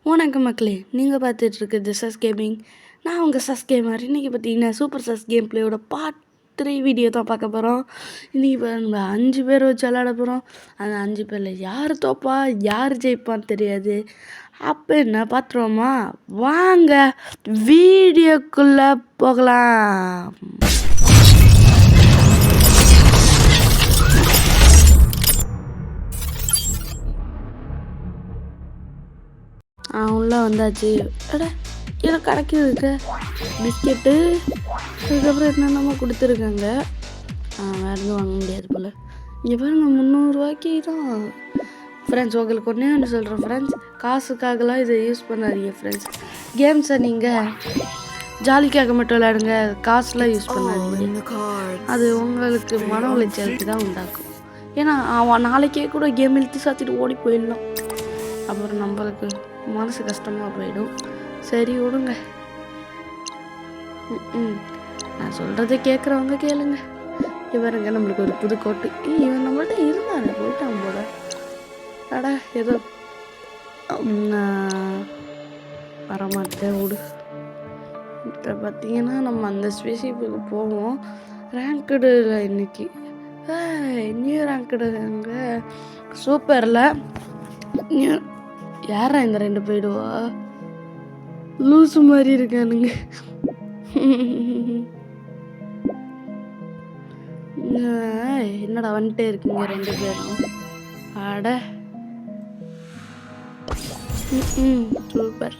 வணக்கம் மக்களே, நீங்கள் பார்த்துட்ருக்குது சஸ் கேமிங். நான் உங்கள் சஸ் கேமர். இன்றைக்கி பார்த்தீங்கன்னா சூப்பர் சஸ் கேம் பிளேயோட பார்ட் 3 வீடியோ தான் பார்க்க போகிறோம். இன்றைக்கி இப்போ நம்ம 5 பேர் வச்சு விளாட போகிறோம். அந்த 5 பேரில் யார் தோப்பா யார் ஜெயிப்பான்னு தெரியாது. அப்போ என்ன பார்த்துருவோமா? வாங்க வீடியோக்குள்ளே போகலாம். உள்ளே வந்தாச்சு. அட இதில் கடைக்கு இருக்க பிஸ்கெட்டு, அதுக்கப்புறம் என்னென்னமோ கொடுத்துருக்காங்க. வேறு எதுவும் வாங்க முடியாது போல். இங்கே பாருங்க 300 ரூபாய்க்கு தான் ஃப்ரெண்ட்ஸ். உங்களுக்கு ஒன்றே ஒன்று சொல்கிறேன் ஃப்ரெண்ட்ஸ், காசுக்காகலாம் இதை யூஸ் பண்ணாதீங்க ஃப்ரெண்ட்ஸ். கேம்ஸை நீங்கள் ஜாலிக்காக மட்டும் விளையாடுங்க, காசுலாம் யூஸ் பண்ணாதீங்க. அது உங்களுக்கு மன உளைச்சலுக்கு தான் உண்டாக்கும். ஏன்னா அவன் நாளைக்கே கூட கேம் இழுத்து சாத்திட்டு ஓடி போயிடலாம். அப்புறம் நம்மளுக்கு மனசு கஷ்டமாக போயிடும். சரி விடுங்க. நான் சொல்கிறத கேட்குறவங்க கேளுங்க. இவருங்க நம்மளுக்கு ஒரு புது கோட்டு. இவன் நம்மள்ட்ட இருந்தானே, போயிட்டான் போல. அடா ஏதோ வரமாட்டேன் விடு. இப்போ பார்த்தீங்கன்னா நம்ம அந்த ஸ்பெசிஃபிக்கு போவோம். ரேங்க்டில் இன்னைக்கு நியூ ரேங்க்டு அங்கே சூப்பரில் நியூ. யாரா இந்த 2 போயிடுவா? லூசு மாதிரி இருக்கானுங்க. என்னடா வந்துட்டே இருக்குங்க 2 பேரும். அட சூப்பர்.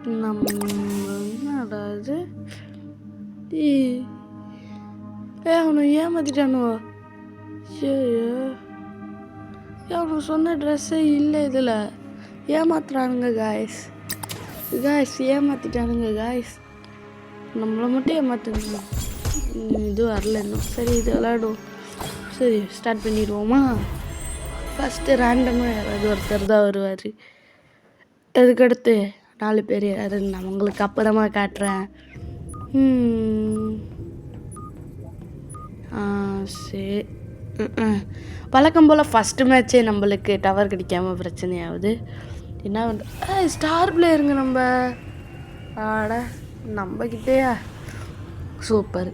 என்னடா இது? அவனை ஏமாத்திட்டானுவோ? அவனுக்கு சொன்ன ட்ரெஸ்ஸே இல்லை. இதில் ஏமாத்துறானுங்க காய்ஸ். ஏமாத்திட்டானுங்க காய்ஸ். நம்மளை மட்டும் ஏமாத்துங்க. இது வரல இன்னும். சரி இது விளாடுவோம். சரி ஸ்டார்ட் பண்ணிடுவோமா? ஃபஸ்ட்டு ரேண்டமாக யாராவது ஒருத்தர் தான் வருவார். அதுக்கடுத்து 4 பேர் யாருன்னு நான் உங்களுக்கு அப்புறமா காட்டுறேன். சரி. வழக்கம் போல் ஃபஸ்ட்டு மேட்ச்சே நம்மளுக்கு டவர் கிடைக்காமல் பிரச்சனையாகுது. என்ன வந்து ஸ்டார் பிளேயருங்க நம்ம. நம்மக்கிட்டேயா சூப்பர்.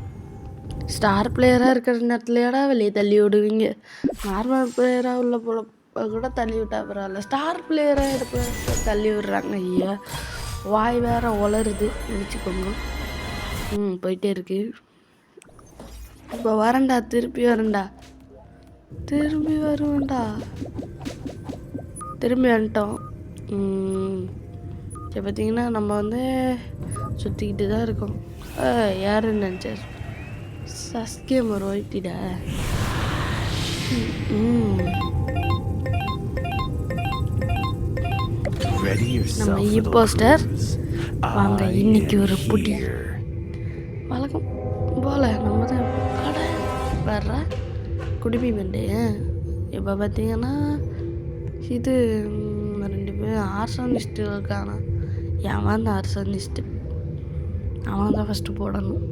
ஸ்டார் பிளேயராக இருக்கிற நேரத்துலையாடா வெளியே தள்ளி விடுவீங்க. நார்மல் பிளேயராக உள்ள போல கூட தள்ளி விட்டா பரவாயில்ல, ஸ்டார் பிளேயராக இருப்ப தள்ளி விடுறாங்க. ஐயா வாய் வேற உளருது, முடிச்சுக்கோங்க. போயிட்டே இருக்கு. இப்போ வரேன்டா, திருப்பி வரேன்டா, திரும்பி வருவேன்டா. திரும்பி வந்துட்டோம். இப்போ பார்த்தீங்கன்னா நம்ம வந்து சுற்றிக்கிட்டு தான் இருக்கோம். யாருன்னு நினச்சேன், சஸ்கேமர் ஓய்ட்டிடா. நம்ம இப்போஸ்டர் வாங்க. இன்னைக்கு ஒரு புடி வழக்கம் போல நம்ம தான் வர்ற குடிமி பண்ணு. இப்போ பார்த்தீங்கன்னா இது 2 பேர் ஆர்சனிஸ்ட்டு இருக்கானா. ஏன் அந்த ஆர்சனிஸ்ட்டு அவனை தான் ஃபஸ்ட்டு போடணும்.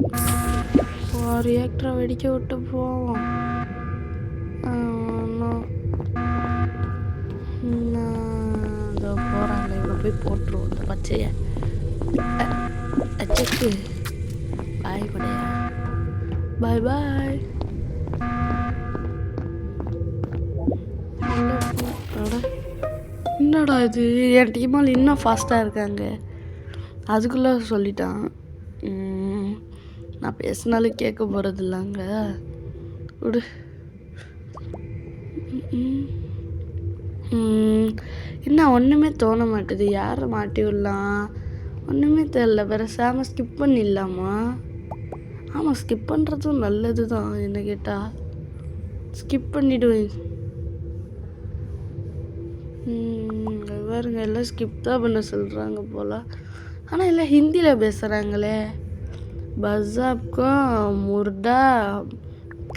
ரியாக்டரை வெடிக்க விட்டு போவோம். இதோ போகிறாங்க. இவனை போய் போட்டுருவோம் இந்த பச்சையை. அச்சக்கு பாய் படையா, பாய் பாய். என்னடா இது, என் டீமால் இன்னும் ஃபாஸ்ட்டாக இருக்காங்க. அதுக்குள்ளே சொல்லிட்டான். நான் பேசினாலும் கேட்க போகிறது இல்லைங்க. விடு. என்ன ஒன்றுமே தோண மாட்டுது. யாரை மாட்டி விடலாம் ஒன்றுமே தெரில. பேசாமல் ஸ்கிப் பண்ணிடலாமா? ஆமாம், ஸ்கிப் பண்ணுறதும் நல்லது தான். என்ன கேட்டால் ஸ்கிப் பண்ணிவிடுவேன். பாருங்க எல்லாம் ஸ்கிப் தான் பண்ண சொல்கிறாங்க போல். ஆனால் எல்லாம் ஹிந்தியில் பேசுகிறாங்களே. பஸாப்க்கும் முர்டா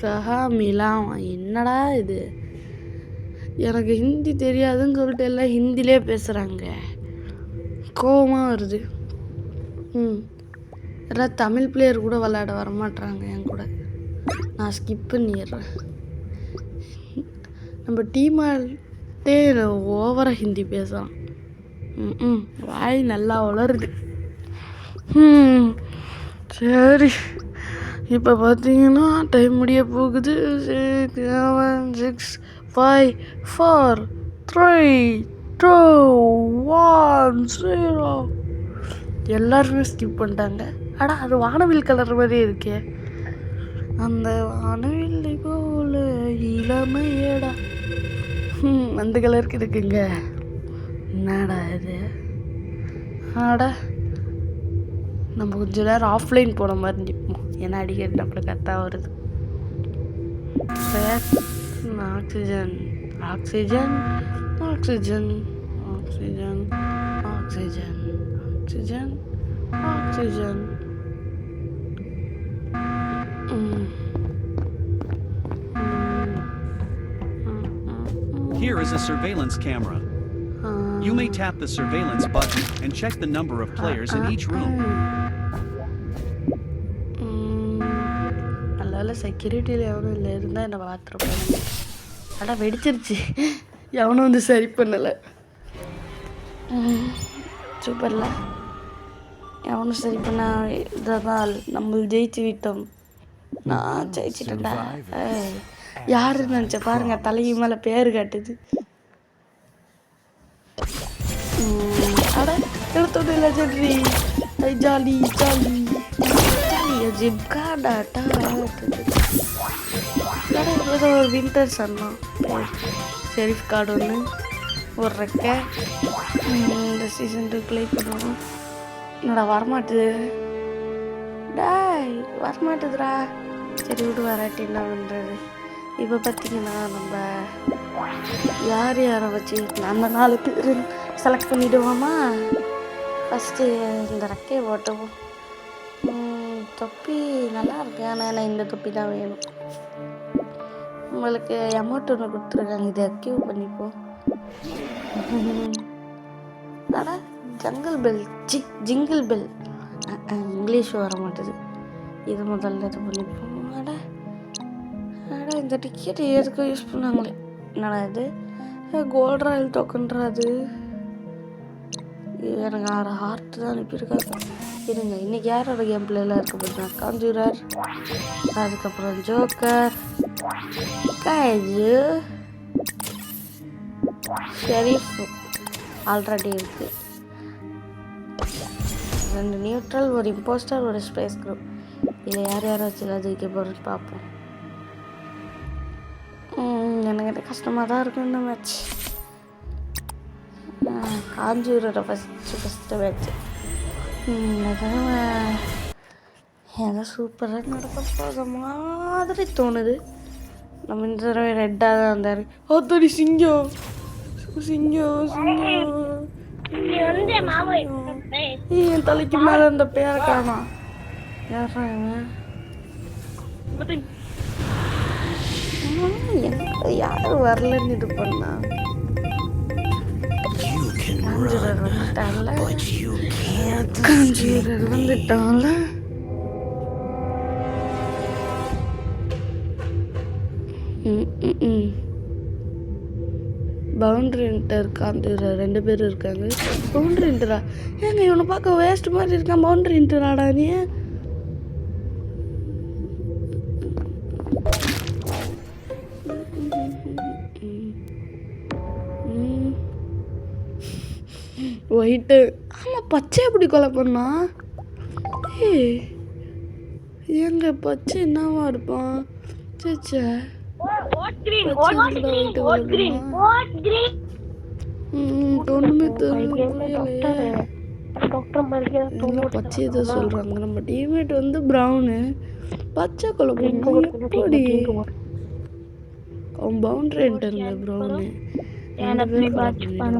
கஹா மிலாம். என்னடா இது, எனக்கு ஹிந்தி தெரியாதுன்னு சொல்லிட்டு எல்லாம் ஹிந்திலே பேசுகிறாங்க. கோவமாக வருது. யாராவது தமிழ் பிளேயர் கூட விளையாட வரமாட்றாங்க என் கூட. நான் ஸ்கிப் பண்ணிடுறேன். நம்ம டீமால் ஓவராக ஹிந்தி பேசுகிறான். வாய் நல்லா வளருது. சரி, இப்போ பார்த்தீங்கன்னா டைம் முடிய போகுது. 7 6 5 4 3 2 1 0. எல்லாருமே ஸ்கிப் பண்ணிட்டாங்க. அடா, அது வானவில் கலர் மாதிரியே இருக்கே. அந்த வானவில் போல இளமையடா. அந்த கலருக்கு இருக்குங்க. என்னடா இது? ஆடா, நம்ம கொஞ்சம் நேரம் ஆஃப்லைன் போன மாதிரி நிற்போம். ஏன்னா அடிக்கடி நம்மளுக்கு கரெக்டாக வருது. Oxygen oxygen oxygen oxygen oxygen oxygen oxygen. Here is a surveillance camera. You may tap the surveillance button and check the number of players in each room. நல்ல செக்யூரிட்டியில் எவனும் இல்லை, இருந்தால் என்னை பார்த்துருப்பாங்க. ஆனால் வெடிச்சிருச்சு, எவனும் வந்து சரி பண்ணலை. சூப்பரில் எவனும் சரி பண்ண இதனால் நம்ம ஜெயிச்சு விட்டோம். நான் ஜெயிச்சிட்டேன்டா. யாருன்னு நினச்ச பாருங்க, தலைக்கு மேலே பேர் காட்டுது. அட, எடுத்தோட லெஜெண்டரி. ஜாலி ஜாலி ஜாலி அஜிப் காடாட்டா. ஏதோ ஒரு வின்டர் சொன்னோம். ஷெரீஃப் கார்டு ஒன்று, ஒரு ரெக்கை. இந்த சீசன் 2 ப்ளே பண்ணுவோம். என்னடா வரமாட்டுது? டாய் வரமாட்டுதுடா. சரி விட்டு வராட்டி என்ன பண்ணுறது? இப்போ பார்த்தீங்கன்னா நம்ம யார் யாரை வச்சு அந்த 4 பேர் செலக்ட் பண்ணிவிடுவோமா? ஃபஸ்ட்டு இந்த ரெக்கையை போட்டுவோம். தொப்பி நல்லா இருக்கு, ஆனால் எனக்கு இந்த தொப்பி தான் வேணும். உங்களுக்கு அமௌண்ட் ஒன்று கொடுத்துருக்காங்க, இதை கியூ பண்ணிப்போம். ஆனால் jungle bell jingle bell English வர மாட்டேது. இது முதல்ல இது பண்ணிப்போம். அட இந்த டிக்கெட் எதுக்கு யூஸ் பண்ணாங்களே? என்னடா இது? கோல்ட் ராயல் டோக்கன்றாது. எனக்கு 6 ஹார்ட் தான் அனுப்பியிருக்காங்க. இருங்க, இன்றைக்கி யாரோட கேம் பிளேலாம் இருக்க போதுனா? காஞ்சூரர், அதுக்கப்புறம் ஜோக்கர், காய்ஜு, ஷெரீஃப் ஆல்ரெடி இருக்குது. 2 நியூட்ரல், ஒரு இம்போஸ்டர், ஒரு ஸ்பேஸ் குரூப். இதில் யார் யாரை வச்சு ஜெயிக்க போகிறோன்னு பார்ப்போம். எனக்கு கஷ்டமாக தான் இருக்கும் இந்த மேட்ச். காஞ்சூரோட first match. ஏதோ சூப்பராக நடக்க போகிற மாதிரி தோணுது. நம்ம இந்த தடவை ரெட்டாக தான் இருந்தார். தோடி சிங்கம் சிங்கம் சிங்கம். என் தலைக்கு மேலே இந்த பேரை காணா. யாரா யாரும் வரலன்னு இது பண்ணா? காஞ்சூரர் வந்துட்டான்ல. காஞ்சூரர் வந்துட்டான்ல. பவுண்டரி இன்டர் காஞ்சூரர் 2 பேர் இருக்காங்க. பவுண்டரி இன்டரா? ஏங்க இவனை பார்க்க வேஸ்ட் மாதிரி இருக்கான். பவுண்டரி இன்டராடா நீ? ஒயிட்டு. ஆமாம், பச்சை எப்படி கொலை பண்ணா? எங்க பச்சை என்னவா இருப்பான்? சேச்சா பச்சை இதை சொல்றாங்க. நம்ம டீம்மேட் வந்து ப்ரௌனு, பச்சை கொலை பண்ணா எப்படி? அவன் பவுண்டரி என்டர்ல ப்ரௌனு.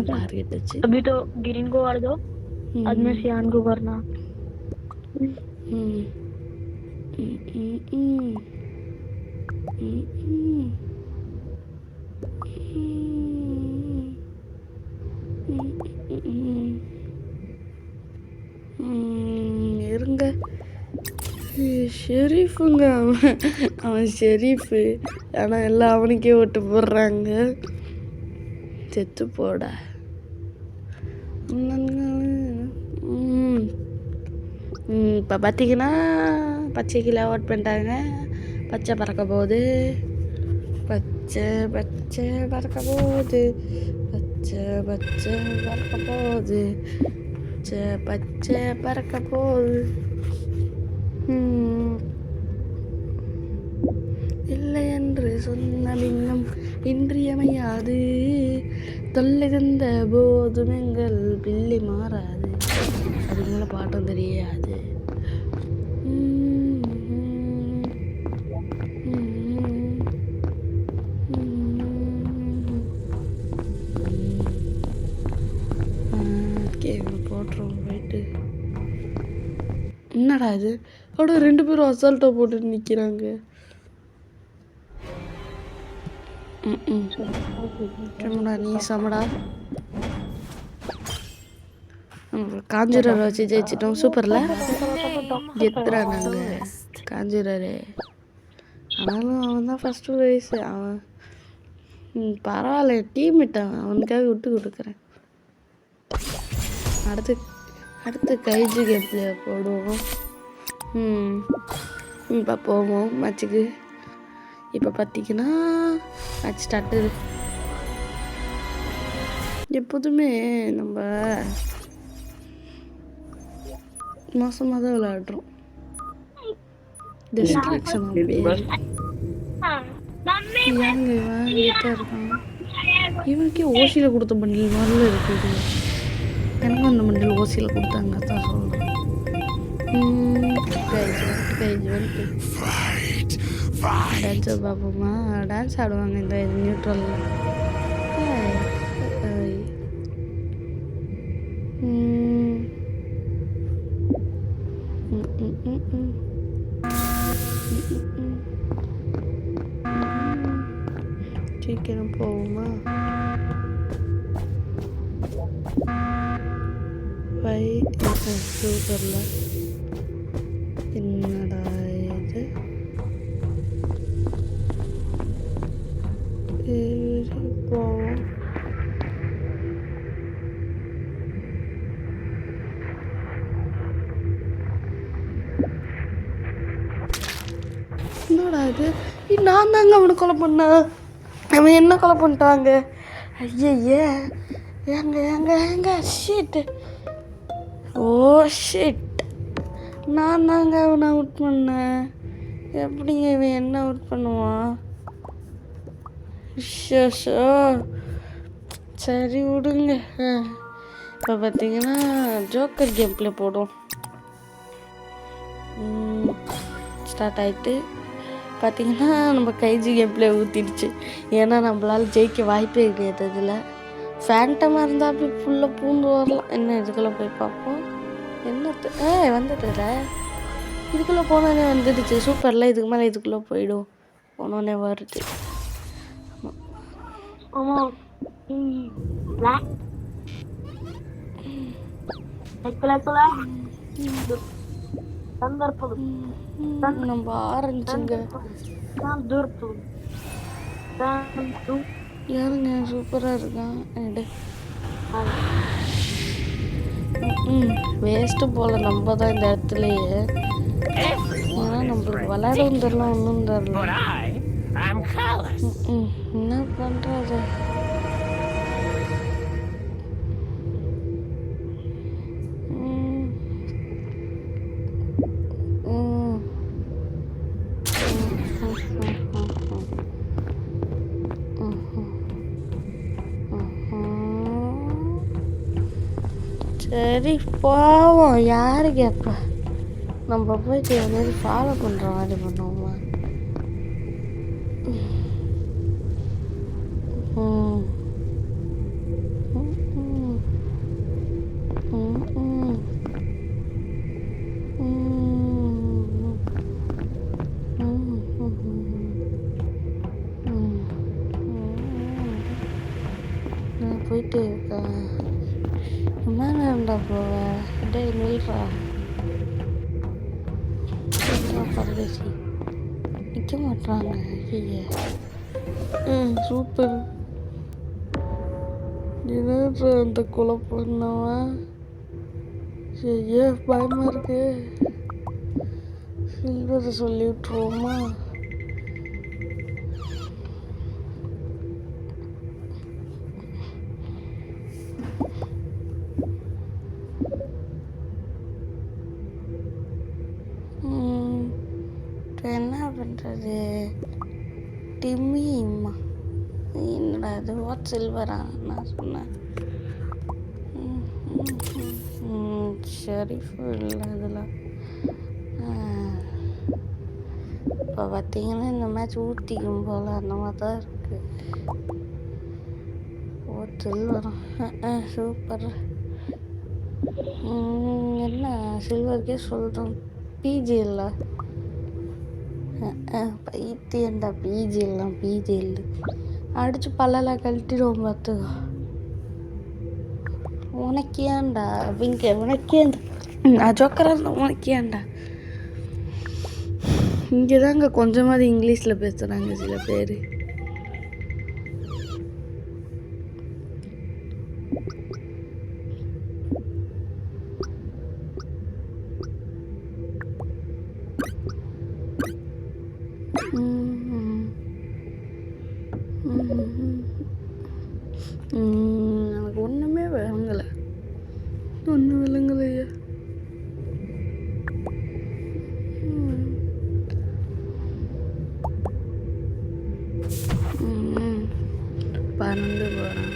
टारगेट अच्छे अभी तो ग्रीन को कर दो, बाद में सियान को करना. இருங்க, ஷெரீஃபுங்க. அவன் ஷெரீஃபு, ஆனால் எல்லாம் அவனுக்கே ஓட்டு போடுறாங்க. செத்து போட. இப்போ பார்த்தீங்கன்னா பச்சை கிலோ அவார்ட் பண்ணிட்டாங்க. பச்சை பறக்க போகுது, பச்சை பச்சை பறக்க போகுது, பச்சை பச்சை பறக்க போகுது, பச்சை பச்சை பறக்க போகுது. இல்லை என்று சொன்ன பின்னம் இன்றியமையாது, தொல்லை தந்த போதும் எங்கள் பிள்ளை மாறாது. அதுக்கு மேலே பாட்டும் தெரியாது. போட்டுருவோம் போயிட்டு. என்னடா இது, அப்படியே 2 பேரும் அசால்ட்டாக போட்டு நிற்கிறாங்க. சமடா நீ சமடா. காஞ்சுரரை வச்சு ஜெயிச்சிட்டோம். சூப்பரில் எத்துறாங்க காஞ்சுரரு. ஆனாலும் அவன் தான் ஃபஸ்ட்டு வயசு. அவன் பரவாயில்ல, டீம்மேட் அவனுக்காக விட்டு கொடுக்குறேன். அடுத்து கைஜு கேப்ல போடுவோம். இப்போ போவோம் மேட்சுக்கு. இப்போ பார்த்தீங்கன்னா மேட்ச் ஸ்டார்ட். எப்போதுமே நம்ம மோசமாக தான் விளையாடுறோம். டிஸ்ட்ராக்ஷன் இருக்கான். இவனுக்கே ஓசியில் கொடுத்த பண்டில் மாதிரில இருக்குது. எனக்கும் அந்த பண்டில் ஓசியில் கொடுத்தாங்க தான் சொல்கிறேன். டான்ஸை பார்ப்போமா? டான்ஸ் ஆடுவாங்க இந்த நியூட்ரலில். சீக்கிரம் போவோமா? சூப்பர்ல. என்னடா இது, போவோம். என்னடா இது, நான் தாங்க அவனை கொலை பண்ண. அவன் என்ன கொலை பண்ணிட்டாங்க? ஐயே எங்க ஷிட். ஓ ஷிட், நான் தாங்க அவனை அவுட் பண்ணேன். எப்படிங்க இவன் என்ன அவுட் பண்ணுவான்? ஷோ சரி விடுங்க. இப்போ பார்த்தீங்கன்னா ஜோக்கர் கேம் பிளே போடும். ஸ்டார்ட் ஆகிட்டு பார்த்தீங்கன்னா நம்ம கைஜி கேம் பிளே ஊற்றிடுச்சு. ஏன்னா நம்மளால் ஜெயிக்க வாய்ப்பே கிடையாது. இதில் ஃபேண்டமாக இருந்தால் அப்படி ஃபுல்லாக பூந்து வரலாம். என்ன இதுக்குள்ளே போய் பார்ப்போம். என்ன வந்துடுற, இதுக்குள்ளே போனோடனே வந்துடுச்சு. சூப்பரில். இதுக்கு மேலே இதுக்குள்ளே போயிடும். போனோடனே வருது. நம்ம ஆரஞ்சுங்க யாருங்க சூப்பராக இருக்கான். வேஸ்ட்டு போல நம்ம தான் இந்த இடத்துலையே. ஏன்னா நம்மளுக்கு விளையாடவும் தெரில, ஒன்றும் தெரில. என்ன பண்ணுறது? சரி போவோம். யாரு கேட்பா? நம்ம போயிட்டு வந்து ஃபாலோ பண்ணுற மாதிரி பண்ணுவோமா? நான் போயிட்டு என்னடா போவேன். டே நில்றா பரதேசி, நிற்க மாட்டாங்க. ஐய சூப்பர். என்னடா அந்த கொலை பண்ணவன்? ஐயா பயமா இருக்கு. சில்வரை சொல்லி விட்டுருவோமா? என்ன பண்ணுறது? டிம்மிம்மா என்னடா அது? வாட் சில்வரா நான் சொன்னேன். ஷெரீஃப் இல்லை இதில். இப்போ பார்த்தீங்கன்னா இந்த மேட்ச் ஊற்றிக்கும் போல் அந்த மாதிரி தான் இருக்குது. ஓ சில்வரா, சூப்பர். என்ன சில்வருக்கே சொல்கிறோம். பிஜி இல்லை, பைத்தியண்டா. பிஜி எல்லாம் பிஜி இல்லை. அடித்து பல்லெல்லாம் கழட்டிடுவோம் பார்த்துக்கோ. உனக்கேண்டா அப்படிங்க? உனக்கேண்டா? நான் ஜோக்கராக இருந்தேன். உனக்கேண்டா? இங்கே தாங்க கொஞ்சமாவது இங்கிலீஷில் பேசுகிறாங்க சில பேர். எனக்கு ஒன்றுமே விளங்கலை. ஒன்றும் விளங்கலையா? பறந்து போகிறேன்.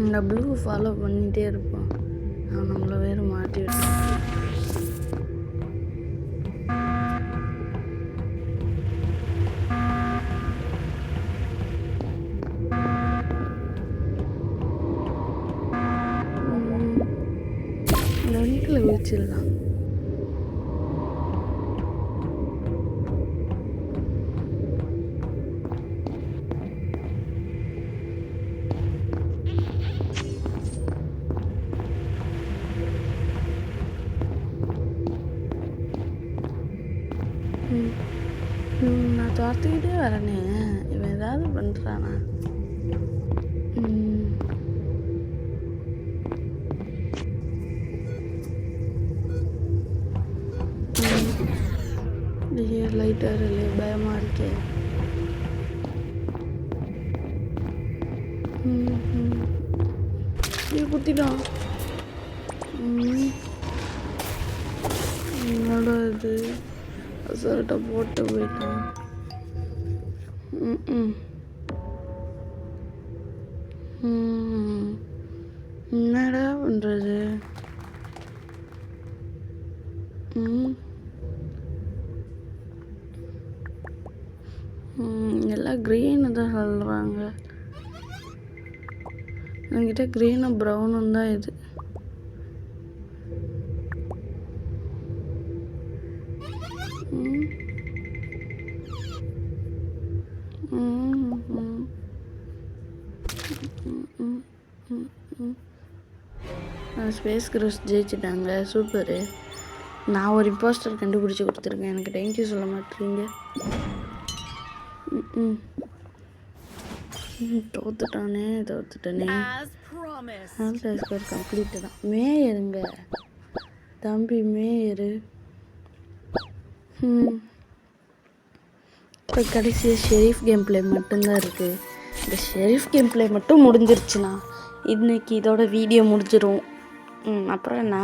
இந்த ப்ளூ ஃபாலோ பண்ணிகிட்டே இருப்போம். அவன் நம்மளை வேறு மாட்டி விட்டான். நொண்டில் வச்சிடலாம். நான் துரத்துக்கிட்டே வரேனே, இவன் ஏதாவது பண்ணுறானா? லைட்டாக இல்லை, பயமாக இருக்கே. குத்திட்டான். என்னடா இது? அசால்ட்டா போட்டு போயிட்டான். என்னடா பண்ணுறது? எல்லாம் க்ரீனு தான் சொல்கிறாங்க. என்கிட்ட க்ரீனும் ப்ரௌனும் தான் இது. ஸ்பேஸ் க்ரூஸ் ஜெயிச்சிட்டாங்க, சூப்பரு. நான் ஒரு இம்போஸ்டர் கண்டுபிடிச்சி கொடுத்துருக்கேன். எனக்கு தேங்க்யூ சொல்ல மாட்டேறீங்க. தோத்துட்டானே. ஸ்கோர் கம்ப்ளீட்டு தான். மேயருங்க தம்பி, மேயரு. இப்போ கடைசியாக ஷெரீஃப் கேம் பிளே மட்டும்தான் இருக்குது. இந்த ஷெரீஃப் கேம் பிளே மட்டும் முடிஞ்சிருச்சுண்ணா இன்னைக்கு இதோட வீடியோ முடிஞ்சிடும். அப்புறம் என்ன,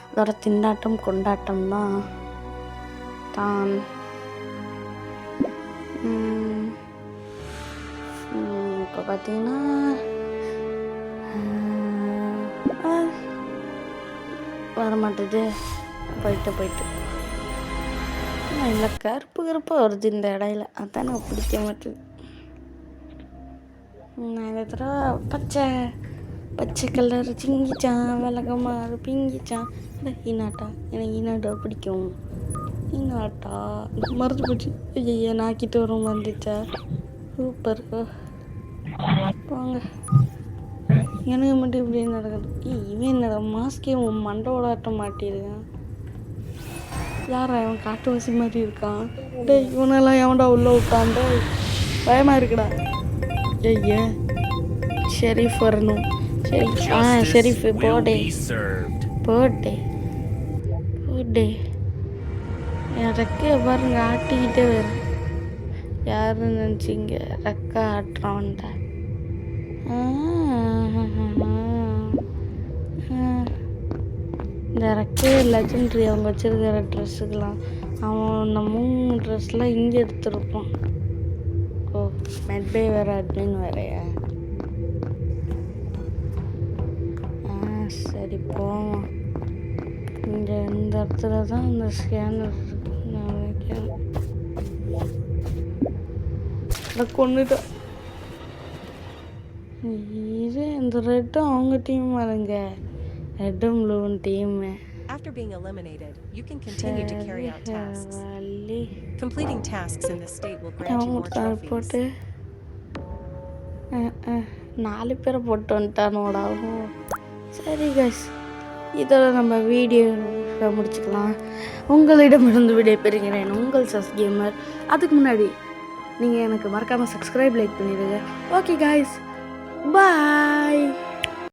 அதோட திண்டாட்டம் கொண்டாட்டம் தான். இப்போ பார்த்தீங்கன்னா வரமாட்டேது. போயிட்டு இல்லை, கருப்பாக வருது இந்த இடையில. அதான் நான் பிடிக்க மாட்டேது. நான் இந்த தடவை பச்சை கலர் சிங்கிச்சான், விளக்கமாறு பிங்கிச்சான். ஈனாட்டா, எனக்கு ஈனாட்டா பிடிக்கும். ஈனாட்டா மறந்து போச்சு. ஐயா, நாக்கிட்டு வரும் வந்துச்சா? சூப்பர். போங்க. எனக்கு மட்டும் இப்படி நடக்குது. இவன் என்னடா மாஸ்கே உன் மண்டோட ஆட்டம் மாட்டியிருக்கான். யாரா இவன் காட்டுவாசி மாதிரி இருக்கான்? டேய் இவனெல்லாம் எவன்டா உள்ள விட்டான்? டேய் பயமாக இருக்குடா. ஐயா ஷெரீஃப் வரணும். சரி ஷெரீஃப் போடே போட்டே போட்டே. என் ரெக்கையை பாருங்க ஆட்டிக்கிட்டே வரும். யாருன்னு நினச்சிங்க ரெக்கை ஆட்டுறான்டா. இந்த ரெக்கையை லெஜெண்ட்ரி அவங்க வச்சுருக்கிற ட்ரெஸ்ஸுக்கெலாம் அவன் இந்த 3 ட்ரெஸ்லாம் இங்கே எடுத்துருப்பான். ஓ மெட்பே வேறு அட்மின் வேறையா? சரி போவோம். இங்கே இந்த இடத்துல தான் இந்த ஸ்கேனர் இருக்கு. நான் நினைக்கிறேன் கொண்டுட்டேன். இது இந்த ரெட்டும் அவங்க டீம் வருங்க. ரெட்டும் ப்ளூவும் team. After being eliminated, you can continue to carry out tasks. Completing tasks in this state will grant you more trophies. போட்டு 4 பேரை போட்டு வந்துட்டானோடா. சரி கைஸ், இதோட நம்ம வீடியோ முடிச்சுக்கலாம். உங்களிடமிருந்து விடைபெறுகிறேன் உங்கள் சஸ் கேமர். அதுக்கு முன்னாடி நீங்கள் எனக்கு மறக்காமல் சப்ஸ்கிரைப் லைக் பண்ணிடுங்க. ஓகே கைஸ், பாய்.